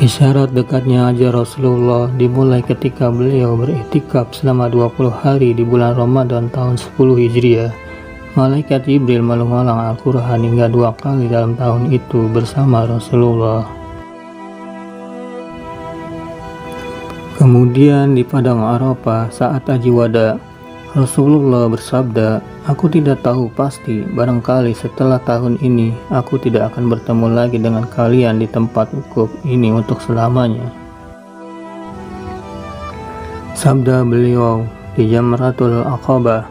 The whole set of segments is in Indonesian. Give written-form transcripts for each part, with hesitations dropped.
Isyarat dekatnya ajal Rasulullah dimulai ketika beliau beriktikaf selama 20 hari di bulan Ramadan tahun 10 Hijriah. Malaikat Jibril mengulang Al-Quran hingga 2 kali dalam tahun itu bersama Rasulullah. Kemudian di Padang Arafah saat Haji Wada, Rasulullah bersabda, "Aku tidak tahu pasti, barangkali setelah tahun ini aku tidak akan bertemu lagi dengan kalian di tempat wukuf ini untuk selamanya." Sabda beliau di Jamratul Aqabah,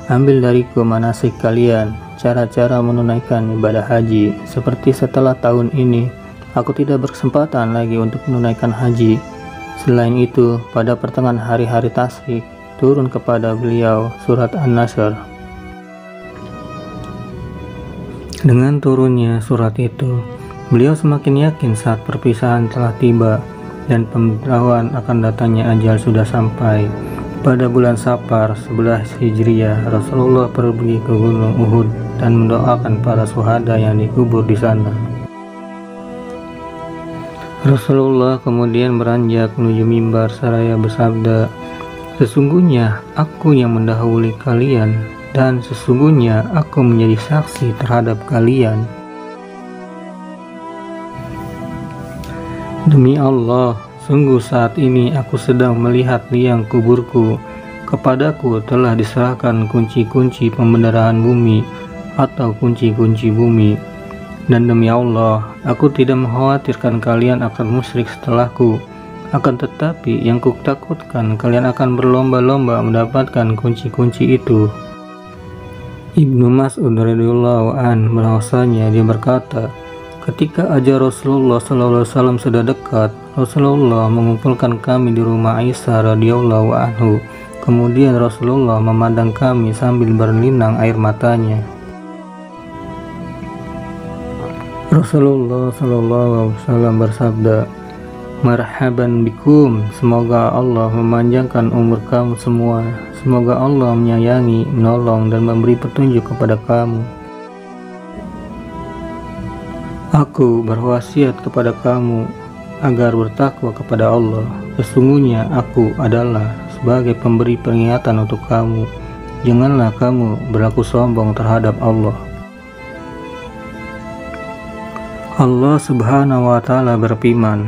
"Ambil dariku manasik kalian, cara-cara menunaikan ibadah haji, seperti setelah tahun ini aku tidak berkesempatan lagi untuk menunaikan haji." Selain itu, pada pertengahan hari-hari tasyrik turun kepada beliau surat An-Nasr. Dengan turunnya surat itu, beliau semakin yakin saat perpisahan telah tiba dan pemberitahuan akan datangnya ajal sudah sampai. Pada bulan Safar 11 Hijriah, Rasulullah pergi ke Gunung Uhud dan mendoakan para syuhada yang dikubur di sana. Rasulullah kemudian beranjak menuju mimbar seraya bersabda, "Sesungguhnya aku yang mendahului kalian dan sesungguhnya aku menjadi saksi terhadap kalian. Demi Allah, sungguh saat ini aku sedang melihat liang kuburku. Kepadaku telah diserahkan kunci-kunci pembenaran bumi atau kunci-kunci bumi. Dan demi Allah, aku tidak mengkhawatirkan kalian akan musyrik setelahku. Akan tetapi yang kutakutkan kalian akan berlomba-lomba mendapatkan kunci-kunci itu." Ibnu Mas'ud radhiyallahu an bahwasanya dia berkata, ketika ajal Rasulullah SAW sudah dekat, Rasulullah mengumpulkan kami di rumah Aisyah radhiyallahu anhu. Kemudian Rasulullah memandang kami sambil berlinang air matanya. Rasulullah SAW bersabda, "Marhaban bikum, semoga Allah memanjangkan umur kamu semua. Semoga Allah menyayangi, menolong, dan memberi petunjuk kepada kamu. Aku berwasiat kepada kamu agar bertakwa kepada Allah. Sesungguhnya aku adalah sebagai pemberi peringatan untuk kamu. Janganlah kamu berlaku sombong terhadap Allah." Allah Subhanahu wa Ta'ala berfirman,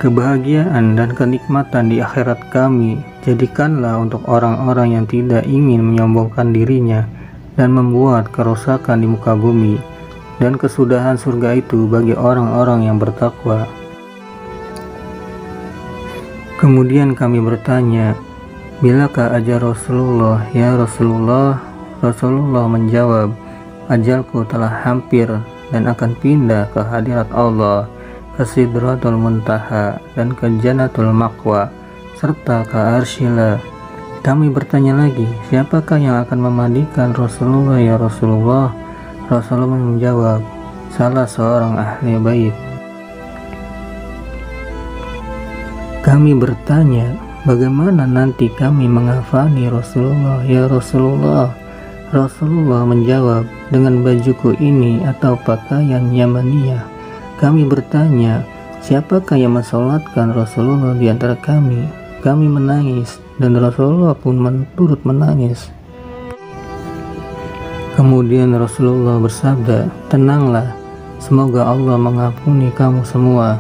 "Kebahagiaan dan kenikmatan di akhirat kami jadikanlah untuk orang-orang yang tidak ingin menyombongkan dirinya dan membuat kerusakan di muka bumi, dan kesudahan surga itu bagi orang-orang yang bertakwa." Kemudian kami bertanya, "Bilakah ajal Rasulullah, ya Rasulullah?" Rasulullah menjawab, "Ajalku telah hampir dan akan pindah ke hadirat Allah, ke Sidratul Muntaha dan ke Jannatul Ma'wa serta ke Arsyillah." Kami bertanya lagi, "Siapakah yang akan memandikan Rasulullah, ya Rasulullah?" Rasulullah menjawab, "Salah seorang ahli bait." Kami bertanya, "Bagaimana nanti kami mengafani Rasulullah, ya Rasulullah?" Rasulullah menjawab, "Dengan bajuku ini atau pakaian Yamaniyah." Kami bertanya, "Siapakah yang mensolatkan Rasulullah di antara kami?" Kami menangis dan Rasulullah pun turut menangis. Kemudian Rasulullah bersabda, "Tenanglah, semoga Allah mengampuni kamu semua.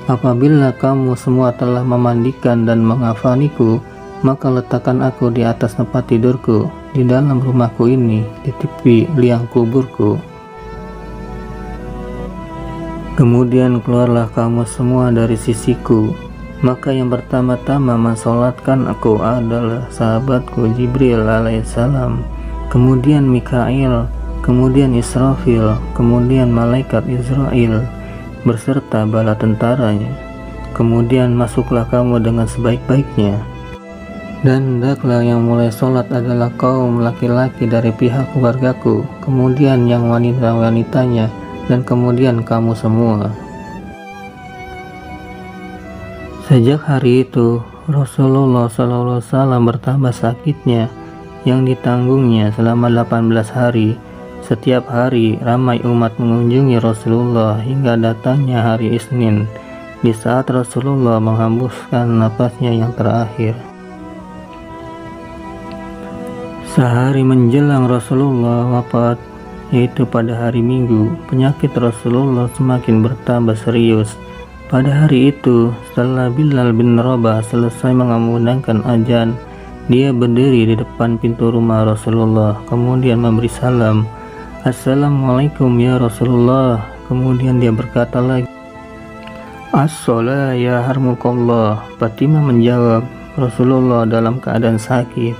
Apabila kamu semua telah memandikan dan mengafaniku, maka letakkan aku di atas tempat tidurku di dalam rumahku ini, di tepi liang kuburku. Kemudian keluarlah kamu semua dari sisiku." Maka yang pertama-tama mensolatkan aku adalah sahabatku Jibril alaihissalam, kemudian Mikail, kemudian Israfil, kemudian malaikat Israel beserta bala tentaranya. Kemudian masuklah kamu dengan sebaik-baiknya. Dan hendaklah yang mulai sholat adalah kaum laki-laki dari pihak keluargaku, kemudian yang wanita-wanitanya, dan kemudian kamu semua. Sejak hari itu, Rasulullah SAW bertambah sakitnya yang ditanggungnya selama 18 hari. Setiap hari ramai umat mengunjungi Rasulullah hingga datangnya hari Isnin. di saat Rasulullah menghembuskan napasnya yang terakhir. Sehari menjelang Rasulullah wafat, yaitu pada hari Minggu, penyakit Rasulullah semakin bertambah serius. Pada hari itu, setelah Bilal bin Rabah selesai mengumandangkan azan, dia berdiri di depan pintu rumah Rasulullah, kemudian memberi salam, "Assalamualaikum ya Rasulullah." Kemudian dia berkata lagi, "As-shalah ya harmukallah." Fatimah menjawab, "Rasulullah dalam keadaan sakit."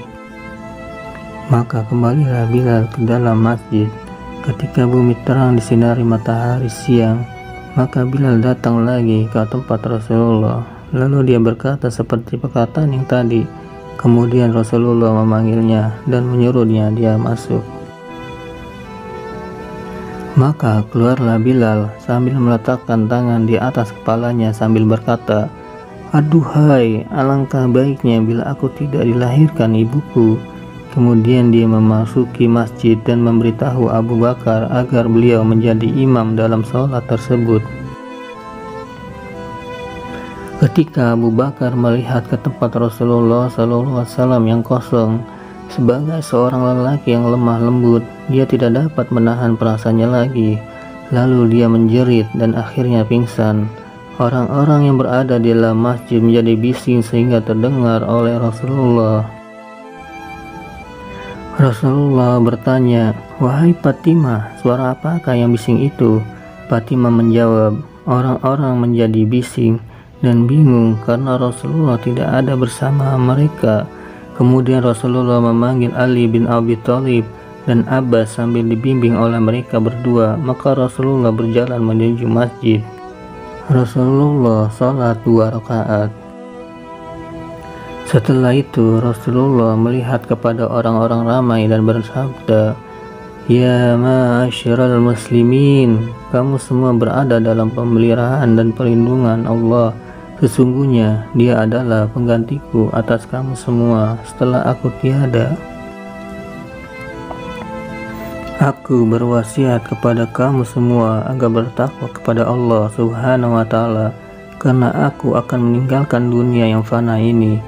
Maka kembalilah Bilal ke dalam masjid. Ketika bumi terang disinari matahari siang, maka Bilal datang lagi ke tempat Rasulullah. Lalu dia berkata seperti perkataan yang tadi. Kemudian Rasulullah memanggilnya dan menyuruhnya dia masuk. Maka keluarlah Bilal sambil meletakkan tangan di atas kepalanya sambil berkata, "Aduhai, alangkah baiknya bila aku tidak dilahirkan ibuku." Kemudian dia memasuki masjid dan memberitahu Abu Bakar agar beliau menjadi imam dalam sholat tersebut. Ketika Abu Bakar melihat ke tempat Rasulullah SAW yang kosong, sebagai seorang lelaki yang lemah lembut, dia tidak dapat menahan perasaannya lagi. Lalu dia menjerit dan akhirnya pingsan. Orang-orang yang berada di dalam masjid menjadi bising sehingga terdengar oleh Rasulullah. Rasulullah bertanya, "Wahai Fatimah, suara apakah yang bising itu?" Fatimah menjawab, "Orang-orang menjadi bising dan bingung karena Rasulullah tidak ada bersama mereka." Kemudian Rasulullah memanggil Ali bin Abi Thalib dan Abbas sambil dibimbing oleh mereka berdua. Maka Rasulullah berjalan menuju masjid. Rasulullah salat 2 rakaat. Setelah itu Rasulullah melihat kepada orang-orang ramai dan bersabda, "Ya ma'asyiral muslimin, kamu semua berada dalam pemeliharaan dan perlindungan Allah. Sesungguhnya dia adalah penggantiku atas kamu semua setelah aku tiada. Aku berwasiat kepada kamu semua agar bertakwa kepada Allah Subhanahu wa Ta'ala, karena aku akan meninggalkan dunia yang fana ini.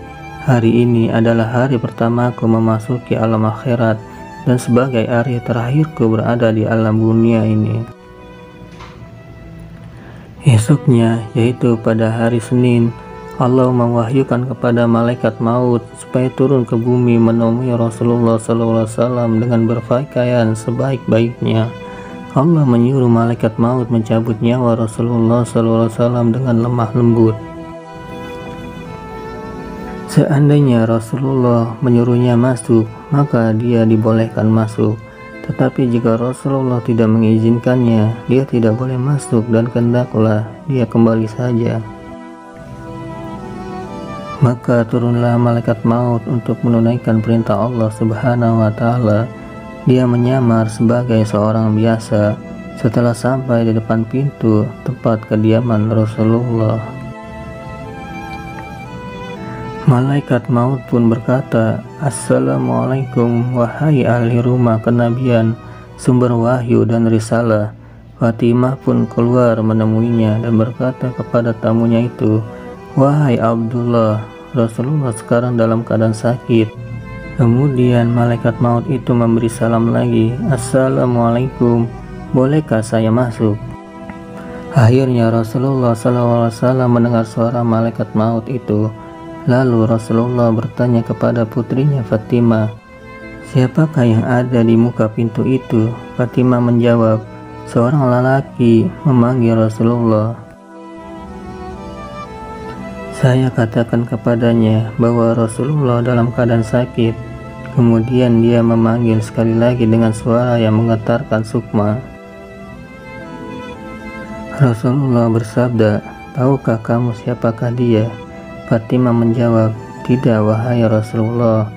Hari ini adalah hari pertamaku memasuki alam akhirat dan sebagai hari terakhirku berada di alam dunia ini." Esoknya, yaitu pada hari Senin, Allah mewahyukan kepada malaikat maut supaya turun ke bumi menemui Rasulullah SAW dengan berpakaian sebaik-baiknya. Allah menyuruh malaikat maut mencabut nyawa Rasulullah SAW dengan lemah lembut. Seandainya Rasulullah menyuruhnya masuk, maka dia dibolehkan masuk. Tetapi jika Rasulullah tidak mengizinkannya, dia tidak boleh masuk dan hendaklah dia kembali saja. Maka turunlah malaikat maut untuk menunaikan perintah Allah Subhanahu wa Ta'ala. Dia menyamar sebagai seorang biasa. Setelah sampai di depan pintu tempat kediaman Rasulullah, malaikat maut pun berkata, "Assalamualaikum wahai ahli rumah kenabian, sumber wahyu dan risalah." Fatimah pun keluar menemuinya dan berkata kepada tamunya itu, "Wahai Abdullah, Rasulullah sekarang dalam keadaan sakit." Kemudian malaikat maut itu memberi salam lagi, "Assalamualaikum, bolehkah saya masuk?" Akhirnya Rasulullah SAW mendengar suara malaikat maut itu. Lalu Rasulullah bertanya kepada putrinya Fatimah, "Siapakah yang ada di muka pintu itu?" Fatimah menjawab, "Seorang lelaki memanggil Rasulullah." Saya katakan kepadanya bahwa Rasulullah dalam keadaan sakit. Kemudian dia memanggil sekali lagi dengan suara yang menggetarkan sukma. Rasulullah bersabda, "Tahukah kamu siapakah dia?" Fatimah menjawab, "Tidak wahai Rasulullah."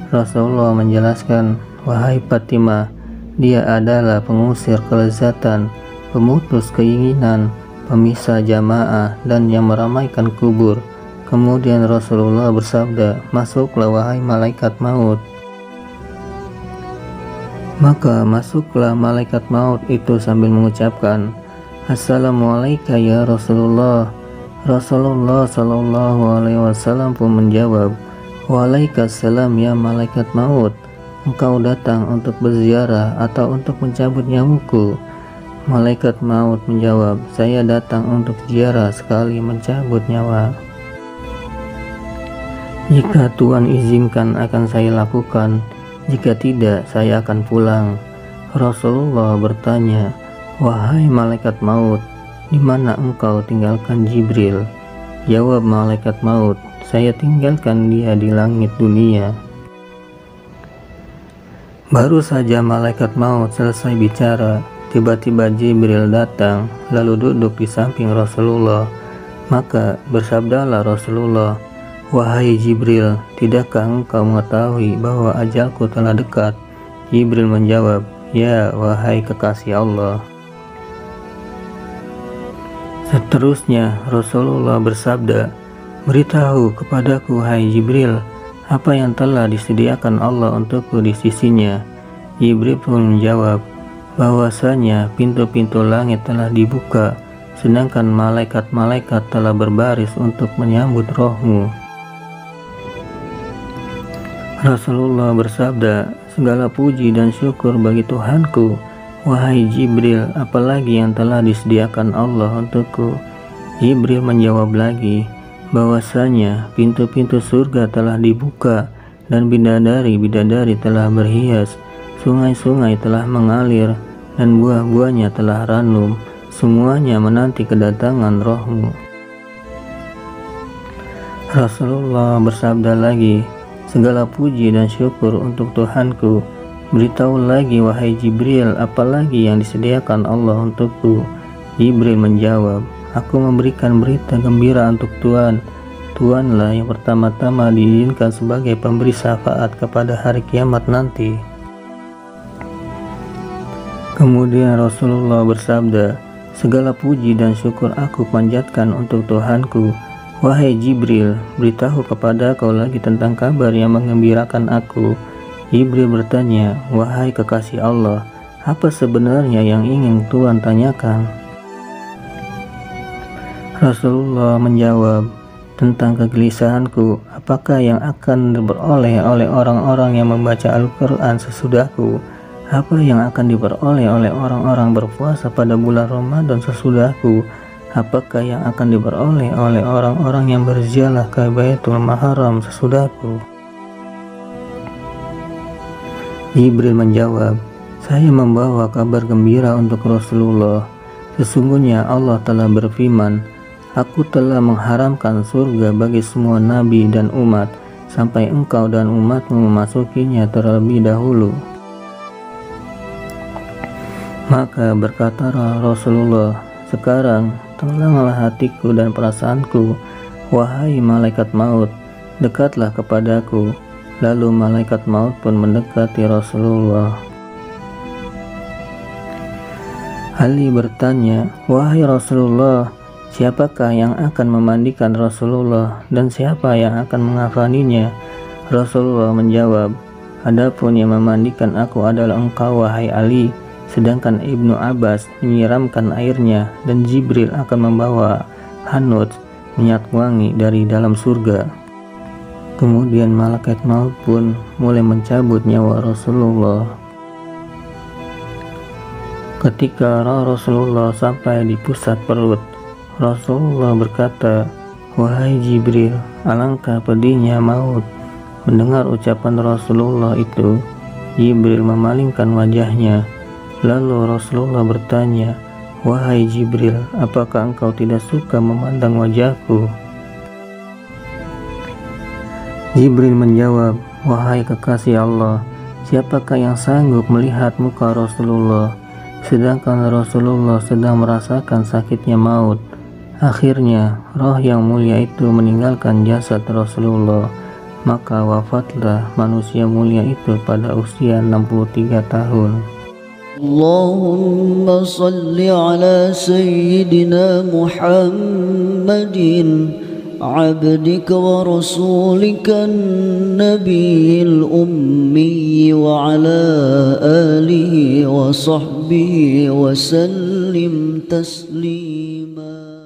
Rasulullah menjelaskan, "Wahai Fatimah, dia adalah pengusir kelezatan, pemutus keinginan, pemisah jamaah, dan yang meramaikan kubur." Kemudian Rasulullah bersabda, "Masuklah wahai malaikat maut." Maka masuklah malaikat maut itu sambil mengucapkan, "Assalamualaikum ya Rasulullah." Rasulullah Shallallahu Alaihi Wasallam pun menjawab, "Waalaikumsalam ya malaikat maut. Engkau datang untuk berziarah atau untuk mencabut nyamukku?" Malaikat maut menjawab, "Saya datang untuk ziarah sekali mencabut nyawa. Jika Tuhan izinkan akan saya lakukan, jika tidak saya akan pulang." Rasulullah bertanya, "Wahai malaikat maut, di mana engkau tinggalkan Jibril?" Jawab malaikat maut, "Saya tinggalkan dia di langit dunia." Baru saja malaikat maut selesai bicara, tiba-tiba Jibril datang lalu duduk di samping Rasulullah. Maka bersabdalah Rasulullah, "Wahai Jibril, tidakkah engkau mengetahui bahwa ajalku telah dekat?" Jibril menjawab, "Ya, wahai kekasih Allah." Seterusnya Rasulullah bersabda, "Beritahu kepadaku, hai Jibril, apa yang telah disediakan Allah untukku di sisinya." Jibril pun menjawab, bahwasanya pintu-pintu langit telah dibuka, sedangkan malaikat-malaikat telah berbaris untuk menyambut rohmu. Rasulullah bersabda, "Segala puji dan syukur bagi Tuhanku, wahai Jibril, apalagi yang telah disediakan Allah untukku?" Jibril menjawab lagi, bahwasanya pintu-pintu surga telah dibuka dan bidadari-bidadari telah berhias, sungai-sungai telah mengalir dan buah-buahnya telah ranum, semuanya menanti kedatangan rohmu. Rasulullah bersabda lagi, "Segala puji dan syukur untuk Tuhanku. Beritahu lagi wahai Jibril, apalagi yang disediakan Allah untukku?" Jibril menjawab, "Aku memberikan berita gembira untuk Tuhan. Tuhanlah yang pertama-tama diizinkan sebagai pemberi syafaat kepada hari kiamat nanti." Kemudian Rasulullah bersabda, "Segala puji dan syukur aku panjatkan untuk Tuhanku. Wahai Jibril, beritahu kepada kau lagi tentang kabar yang mengembirakan aku." Jibril bertanya, "Wahai kekasih Allah, apa sebenarnya yang ingin Tuhan tanyakan?" Rasulullah menjawab, "Tentang kegelisahanku, apakah yang akan diperoleh oleh orang-orang yang membaca Al-Quran sesudahku? Apa yang akan diperoleh oleh orang-orang berpuasa pada bulan Ramadan sesudahku? Apakah yang akan diperoleh oleh orang-orang yang berziarah ke Baitul Muharram sesudahku?" Jibril menjawab, "Saya membawa kabar gembira untuk Rasulullah. Sesungguhnya Allah telah berfirman, Aku telah mengharamkan surga bagi semua nabi dan umat, sampai engkau dan umatmu memasukinya terlebih dahulu." Maka berkatalah Rasulullah, "Sekarang tenanglah hatiku dan perasaanku, wahai malaikat maut, dekatlah kepadaku." Lalu malaikat maut pun mendekati Rasulullah. Ali bertanya, "Wahai Rasulullah, siapakah yang akan memandikan Rasulullah dan siapa yang akan mengafaninya?" Rasulullah menjawab, "Adapun yang memandikan aku adalah engkau wahai Ali, sedangkan Ibnu Abbas menyiramkan airnya dan Jibril akan membawa hanut, minyak wangi dari dalam surga." Kemudian malaikat maut pun mulai mencabut nyawa Rasulullah. Ketika Rasulullah sampai di pusat perut, Rasulullah berkata, "Wahai Jibril, alangkah pedihnya maut." Mendengar ucapan Rasulullah itu, Jibril memalingkan wajahnya. Lalu Rasulullah bertanya, "Wahai Jibril, apakah engkau tidak suka memandang wajahku?" Jibril menjawab, "Wahai kekasih Allah, siapakah yang sanggup melihat muka Rasulullah?" Sedangkan Rasulullah sedang merasakan sakitnya maut. Akhirnya roh yang mulia itu meninggalkan jasad Rasulullah. Maka wafatlah manusia mulia itu pada usia 63 tahun. Allahumma salli ala Sayyidina Muhammadin عبدك ورسولك النبي الأمي وعلى آله وصحبه وسلم تسليما.